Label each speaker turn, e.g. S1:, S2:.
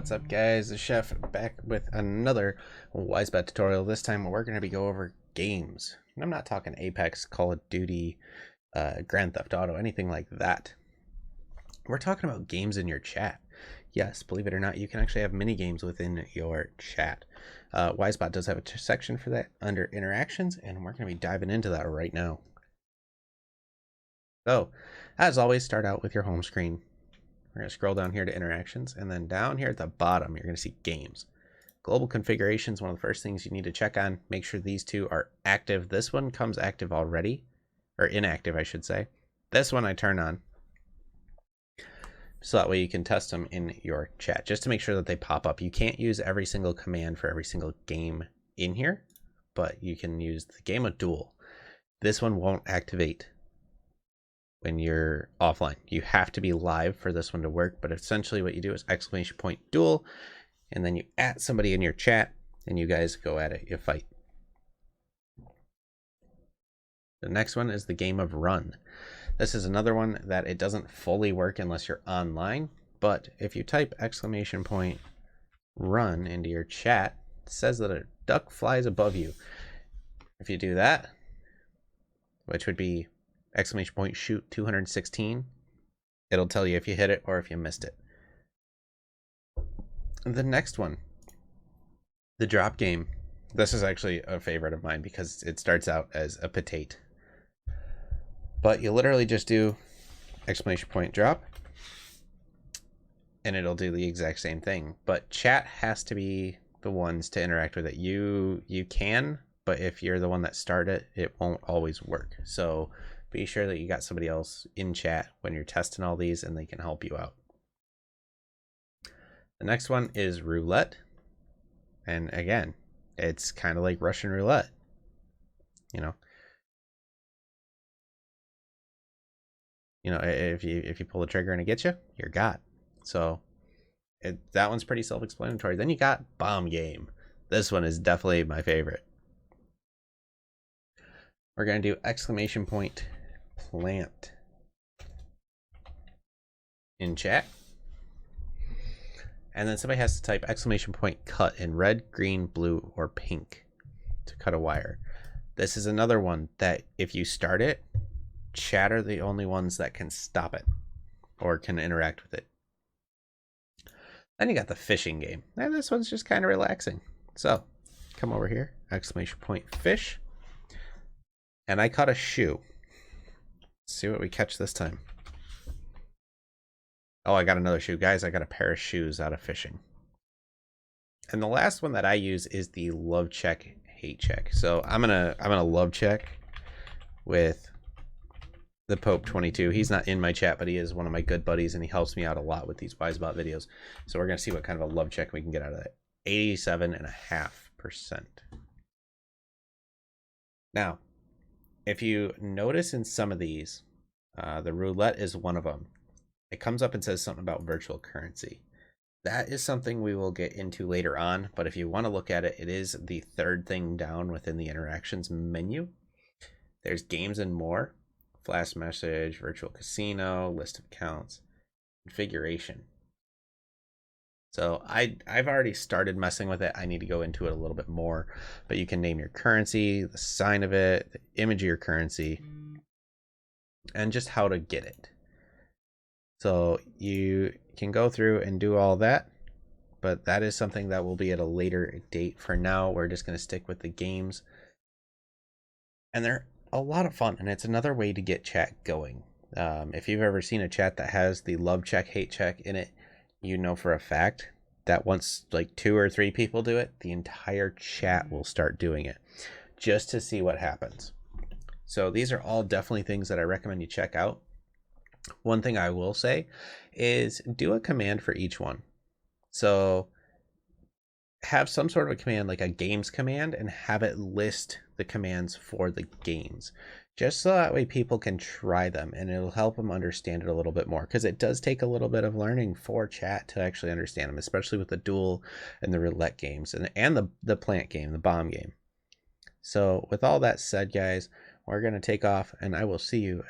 S1: What's up, guys? The Chef back with another wizebot tutorial. This time we're going to be going over games. And I'm not talking Apex, Call of Duty, Grand Theft Auto, anything like that. We're talking about games in your chat. Yes, believe it or not, you can actually have mini games within your chat. Wizebot does have a section for that under interactions, and we're going to be diving into that right now. So, as always, start out with your home screen. We're going to scroll down here to interactions, and then down here at the bottom, you're going to see games. Global configuration is one of the first things you need to check on. Make sure these two are active. This one comes active already, or inactive, I should say. This one I turn on, so that way you can test them in your chat, just to make sure that they pop up. You can't use every single command for every single game in here, but you can use the game of duel. This one won't activate when you're offline. You have to be live for this one to work, but essentially what you do is !duel, and then you add somebody in your chat, and you guys go at it, you fight. The next one is the game of run. This is another one that it doesn't fully work unless you're online, but if you type !run into your chat, it says that a duck flies above you. If you do that, which would be !shoot 216, it'll tell you if you hit it or if you missed it. The next one, the drop game. This is actually a favorite of mine because it starts out as a potato, but you literally just do !drop and it'll do the exact same thing, but chat has to be the ones to interact with it. You can, but if you're the one that started it, it won't always work. So be sure that you got somebody else in chat when you're testing all these, and they can help you out. The next one is roulette. And again, it's kind of like Russian roulette. You know, if you pull the trigger and it gets you, you're got. So that one's pretty self-explanatory. Then you got bomb game. This one is definitely my favorite. We're going to do !plant in chat, and then somebody has to type !cut in red, green, blue, or pink to cut a wire. This is another one that if you start it, chat are the only ones that can stop it or can interact with it. Then you got the fishing game, and this one's just kind of relaxing. So come over here, !fish, and I caught a shoe. Let's see what we catch this time. Oh, I got another shoe. Guys, I got a pair of shoes out of fishing. And the last one that I use is the love check, hate check. So I'm gonna love check with the Pope 22. He's not in my chat, but he is one of my good buddies, and he helps me out a lot with these wizebot videos. So we're gonna see what kind of a love check we can get out of that. 87.5%. Now, if you notice in some of these, the roulette is one of them. It comes up and says something about virtual currency. That is something we will get into later on, but if you want to look at it, it is the third thing down within the interactions menu. There's games and more, flash message, virtual casino, list of accounts, configuration. So I've already started messing with it. I need to go into it a little bit more, but you can name your currency, the sign of it, the image of your currency, and just how to get it. So you can go through and do all that, but that is something that will be at a later date. For now, we're just going to stick with the games, and they're a lot of fun, and it's another way to get chat going. If you've ever seen a chat that has the love check, hate check in it, you know for a fact that once like 2 or 3 people do it, the entire chat will start doing it just to see what happens. So these are all definitely things that I recommend you check out. One thing I will say is do a command for each one. So have some sort of a command, like a games command, and have it list the commands for the games, just so that way people can try them, and it'll help them understand it a little bit more, because it does take a little bit of learning for chat to actually understand them, especially with the duel and the roulette games and the plant game, the bomb game. So with all that said, guys, we're going to take off, and I will see you